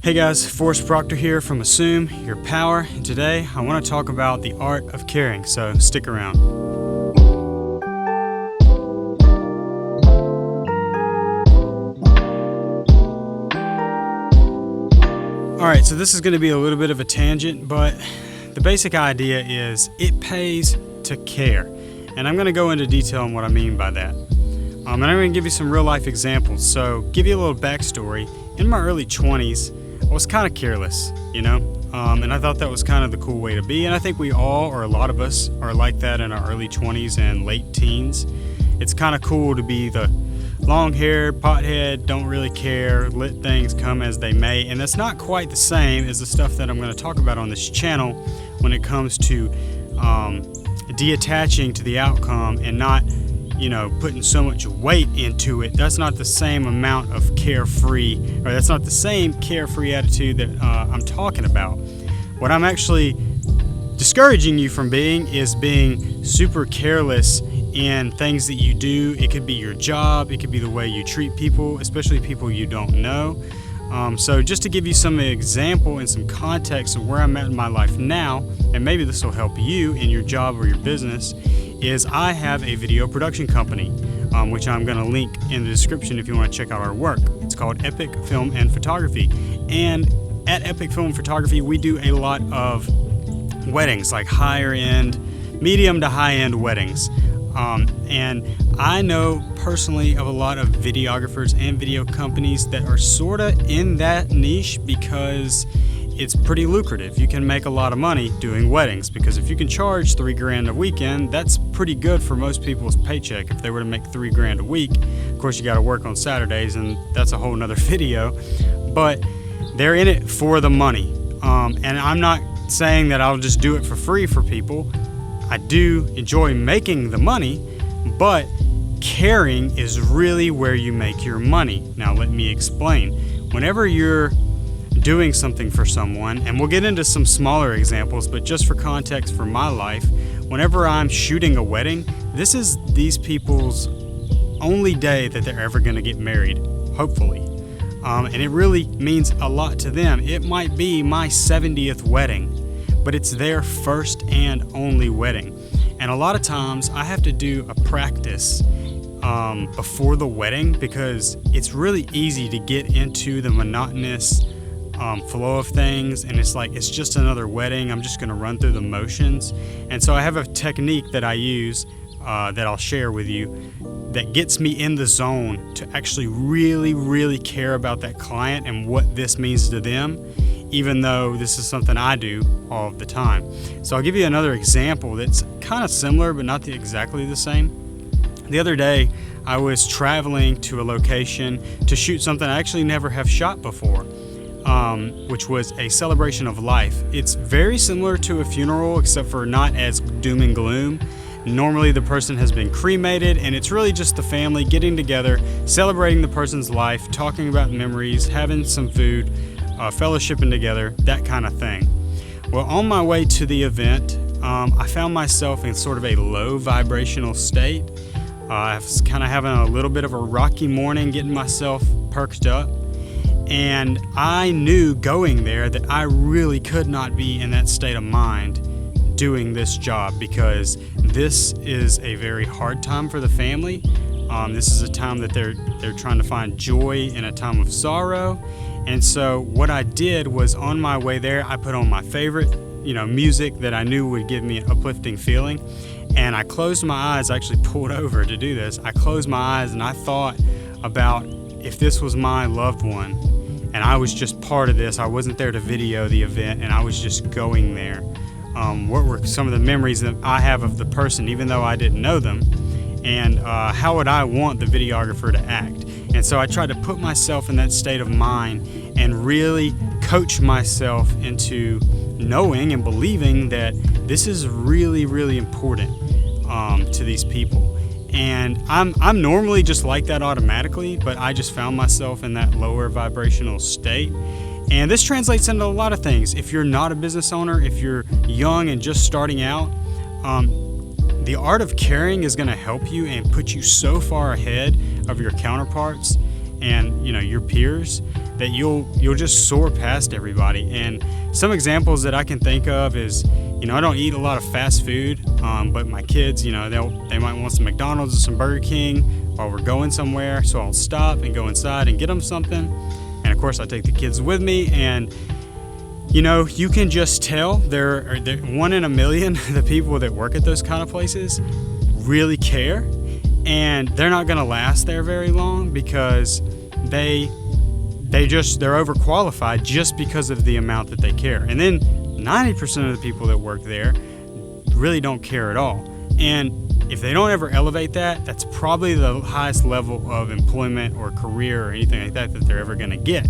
Hey guys, Forrest Proctor here from Assume Your Power, and today I want to talk about the art of caring, so stick around. Alright, so this is going to be a little bit of a tangent, but the basic idea is it pays to care, and I'm going to go into detail on what I mean by that. And I'm going to give you some real life examples. So give you a little backstory. In my early 20s, I was kind of careless, and I thought that was kind of the cool way to be. And I think we all, or a lot of us, are like that in our early 20s and late teens. It's kind of cool to be the long-haired pothead, don't really care, let things come as they may. And that's not quite the same as the stuff that I'm going to talk about on this channel when it comes to detaching to the outcome and not putting so much weight into it. That's not the same amount of carefree, or that's not the same carefree attitude that I'm talking about. What I'm actually discouraging you from being is being super careless in things that you do. It could be your job, it could be the way you treat people, especially people you don't know. So just to give you some example and some context of where I'm at in my life now, and maybe this will help you in your job or your business, is I have a video production company, which I'm going to link in the description if you want to check out our work. It's called Epic Film and Photography. And at Epic Film and Photography, we do a lot of weddings, like higher end, medium to high end weddings. And I know personally of a lot of videographers and video companies that are sort of in that niche because it's pretty lucrative. You can make a lot of money doing weddings, because if you can charge $3,000 a weekend, that's pretty good for most people's paycheck. If they were to make $3,000 a week, of course you got to work on Saturdays, and that's a whole nother video, but they're in it for the money. And I'm not saying that I'll just do it for free for people. I do enjoy making the money, but caring is really where you make your money. Now let me explain. Whenever you're doing something for someone, and we'll get into some smaller examples, but just for context for my life, whenever I'm shooting a wedding, this is these people's only day that they're ever going to get married, hopefully. And it really means a lot to them. It might be my 70th wedding, but it's their first and only wedding. And a lot of times I have to do a practice before the wedding, because it's really easy to get into the monotonous flow of things, and it's just another wedding. I'm just going to run through the motions. And so I have a technique that I use that I'll share with you that gets me in the zone to actually really, really care about that client and what this means to them, even though this is something I do all of the time. So I'll give you another example that's kind of similar but not exactly the same. The other day I was traveling to a location to shoot something I actually never have shot before, which was a celebration of life. It's very similar to a funeral, except for not as doom and gloom. Normally the person has been cremated, and it's really just the family getting together, celebrating the person's life, talking about memories, having some food, fellowshipping together, that kind of thing. Well, on my way to the event, I found myself in sort of a low vibrational state. I was kind of having a little bit of a rocky morning, getting myself perked up. And I knew going there that I really could not be in that state of mind doing this job, because this is a very hard time for the family. This is a time that they're trying to find joy in a time of sorrow. And so what I did was, on my way there, I put on my favorite, music that I knew would give me an uplifting feeling. And I closed my eyes. I actually pulled over to do this. I closed my eyes and I thought about if this was my loved one and I was just part of this. I wasn't there to video the event, and I was just going there. What were some of the memories that I have of the person, even though I didn't know them? And how would I want the videographer to act? And so I tried to put myself in that state of mind and really coach myself into knowing and believing that this is really, really important to these people. And I'm normally just like that automatically, but I just found myself in that lower vibrational state. And this translates into a lot of things. If you're not a business owner, if you're young and just starting out, the art of caring is going to help you and put you so far ahead of your counterparts and your peers that you'll just soar past everybody. And some examples that I can think of is, I don't eat a lot of fast food, but my kids, they might want some McDonald's or some Burger King while we're going somewhere, so I'll stop and go inside and get them something. And of course I take the kids with me, and you can just tell they're 1 in a million the people that work at those kind of places really care, and they're not going to last there very long because they're overqualified just because of the amount that they care. And then 90% of the people that work there really don't care at all. And if they don't ever elevate that, that's probably the highest level of employment or career or anything like that they're ever going to get.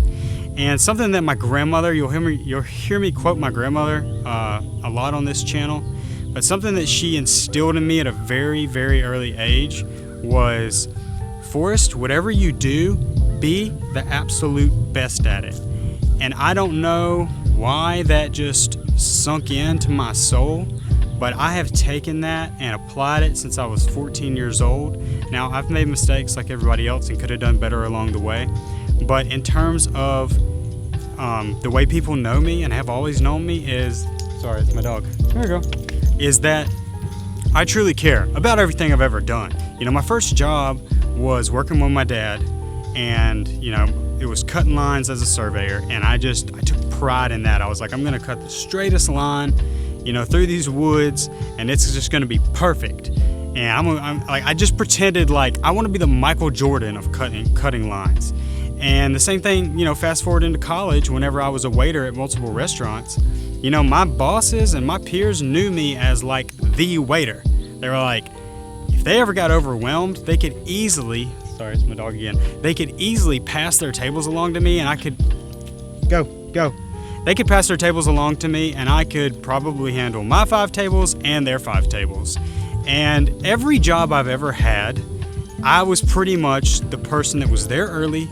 And something that my grandmother, you'll hear me quote my grandmother a lot on this channel, but something that she instilled in me at a very, very early age was, Forrest, whatever you do, be the absolute best at it. And I don't know why that just sunk into my soul, but I have taken that and applied it since I was 14 years old. Now, I've made mistakes like everybody else and could have done better along the way. But in terms of the way people know me and have always known me is, sorry, it's my dog. There we go. Is that I truly care about everything I've ever done. My first job was working with my dad, and, it was cutting lines as a surveyor, and I took pride in that. I was like, I'm going to cut the straightest line, through these woods, and it's just going to be perfect. And I just pretended like I want to be the Michael Jordan of cutting lines. And the same thing, fast forward into college, whenever I was a waiter at multiple restaurants, my bosses and my peers knew me as like the waiter. They were like, if they ever got overwhelmed, they could easily, sorry, it's my dog again, they could easily pass their tables along to me, and I could, go. They could pass their tables along to me, and I could probably handle my 5 tables and their 5 tables. And every job I've ever had, I was pretty much the person that was there early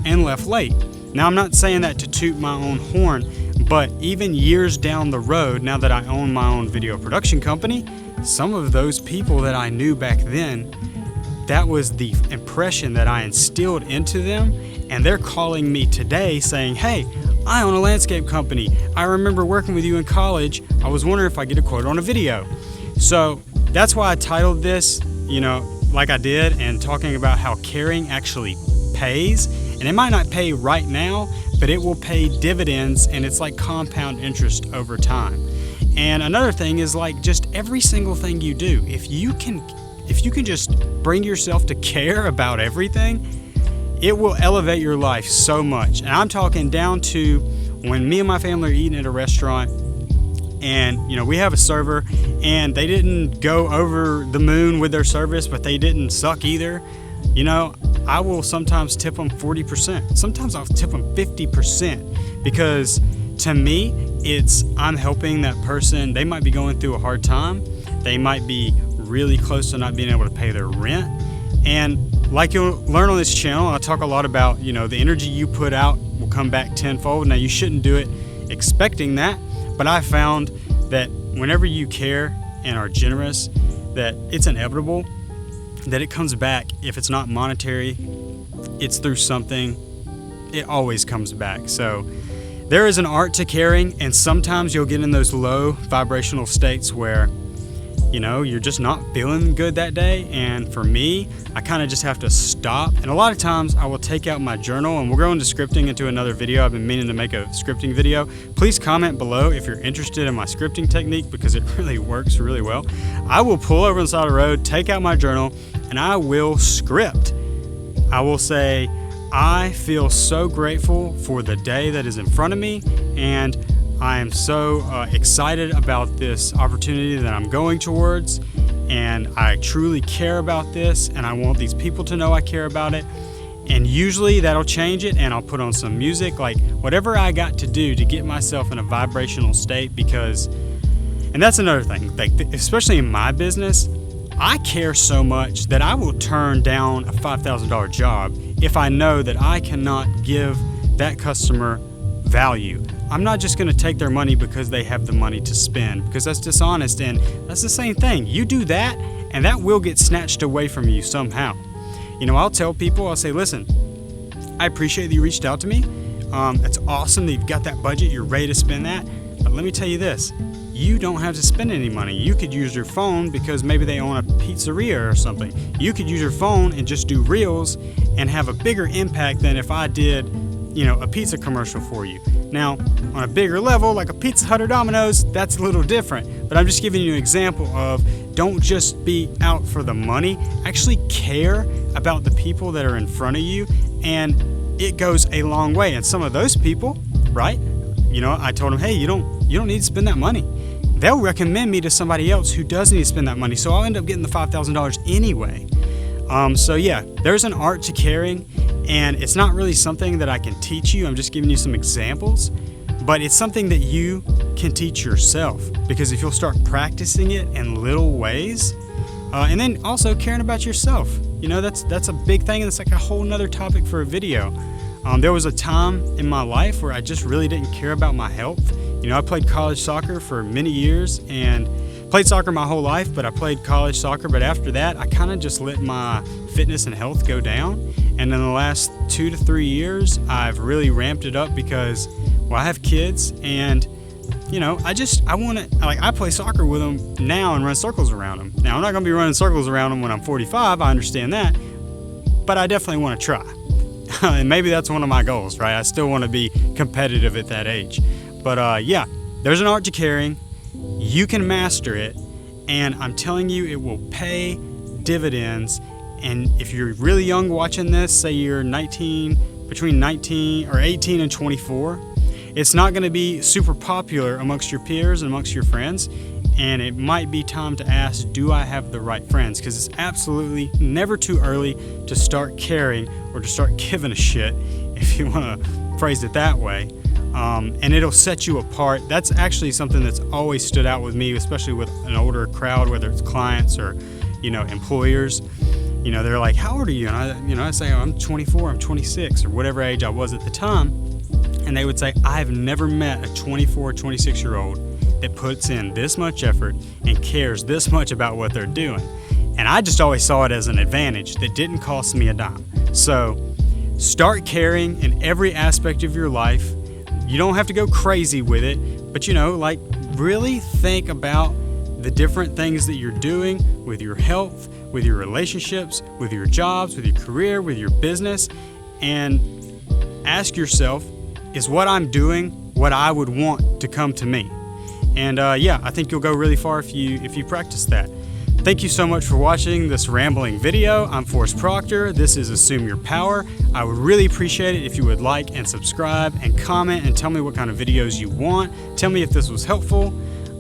and left late. Now, I'm not saying that to toot my own horn, but even years down the road, now that I own my own video production company, some of those people that I knew back then, that was the impression that I instilled into them, and they're calling me today saying, hey, I own a landscape company. I remember working with you in college. I was wondering if I get a quote on a video. So that's why I titled this, like I did, and talking about how caring actually pays. And it might not pay right now, but it will pay dividends, and it's like compound interest over time. And another thing is, like, just every single thing you do, if you can just bring yourself to care about everything, it will elevate your life so much. And I'm talking down to when me and my family are eating at a restaurant, and we have a server, and they didn't go over the moon with their service, but they didn't suck either. I will sometimes tip them 40%. Sometimes I'll tip them 50%, because to me, I'm helping that person. They might be going through a hard time. They might be really close to not being able to pay their rent. And like you'll learn on this channel, I talk a lot about, the energy you put out will come back tenfold. Now, you shouldn't do it expecting that, but I found that whenever you care and are generous, that it's inevitable that it comes back. If it's not monetary, it's through something. It always comes back. So there is an art to caring, and sometimes you'll get in those low vibrational states where you're just not feeling good that day. And for me, I kind of just have to stop. And a lot of times I will take out my journal, and we'll go into scripting into another video. I've been meaning to make a scripting video. Please comment below if you're interested in my scripting technique, because it really works really well. I will pull over on the side of the road, take out my journal, and I will script. I will say, I feel so grateful for the day that is in front of me, and I am so excited about this opportunity that I'm going towards, and I truly care about this, and I want these people to know I care about it. And usually that'll change it, and I'll put on some music, like whatever I got to do to get myself in a vibrational state, because, and that's another thing, like especially in my business, I care so much that I will turn down a $5,000 job if I know that I cannot give that customer value. I'm not just going to take their money because they have the money to spend, because that's dishonest. And that's the same thing. You do that, and that will get snatched away from you somehow. I'll tell people, I'll say, listen, I appreciate that you reached out to me. It's awesome that you've got that budget, you're ready to spend that. But let me tell you this, you don't have to spend any money. You could use your phone because maybe they own a pizzeria or something. You could use your phone and just do reels and have a bigger impact than if I did, a pizza commercial for you. Now, on a bigger level, like a Pizza Hut or Domino's, that's a little different. But I'm just giving you an example of don't just be out for the money. Actually care about the people that are in front of you, and it goes a long way. And some of those people, right? I told them, hey, you don't need to spend that money. They'll recommend me to somebody else who does need to spend that money. So I'll end up getting the $5,000 anyway. So yeah, there's an art to caring, and it's not really something that I can teach you. I'm just giving you some examples, but it's something that you can teach yourself, because if you'll start practicing it in little ways, and then also caring about yourself, that's a big thing, and it's like a whole nother topic for a video. There was a time in my life where I just really didn't care about my health. I played college soccer for many years and played soccer my whole life, but I played college soccer. But after that, I kind of just let my fitness and health go down. And in the last 2 to 3 years, I've really ramped it up because, I have kids, and I play soccer with them now and run circles around them. Now, I'm not going to be running circles around them when I'm 45. I understand that, but I definitely want to try. And maybe that's one of my goals, right? I still want to be competitive at that age. But yeah, there's an art to caring. You can master it, and I'm telling you, it will pay dividends. And if you're really young watching this, say you're between 19 or 18 and 24, it's not going to be super popular amongst your peers and amongst your friends. And it might be time to ask, do I have the right friends? Because it's absolutely never too early to start caring or to start giving a shit, if you want to phrase it that way. And it'll set you apart. That's actually something that's always stood out with me, especially with an older crowd, whether it's clients or, employers. They're like, how old are you? And I say, I'm 24, I'm 26, or whatever age I was at the time. And they would say, I've never met a 24 or 26-year-old that puts in this much effort and cares this much about what they're doing. And I just always saw it as an advantage that didn't cost me a dime. So start caring in every aspect of your life. You don't have to go crazy with it, but really think about the different things that you're doing with your health, with your relationships, with your jobs, with your career, with your business, and ask yourself, is what I'm doing what I would want to come to me? And I think you'll go really far if you practice that. Thank you so much for watching this rambling video. I'm Forrest Proctor. This is Assume Your Power. I would really appreciate it if you would like and subscribe and comment and tell me what kind of videos you want. Tell me if this was helpful.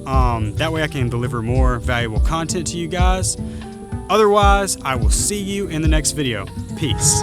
That way I can deliver more valuable content to you guys. Otherwise, I will see you in the next video. Peace.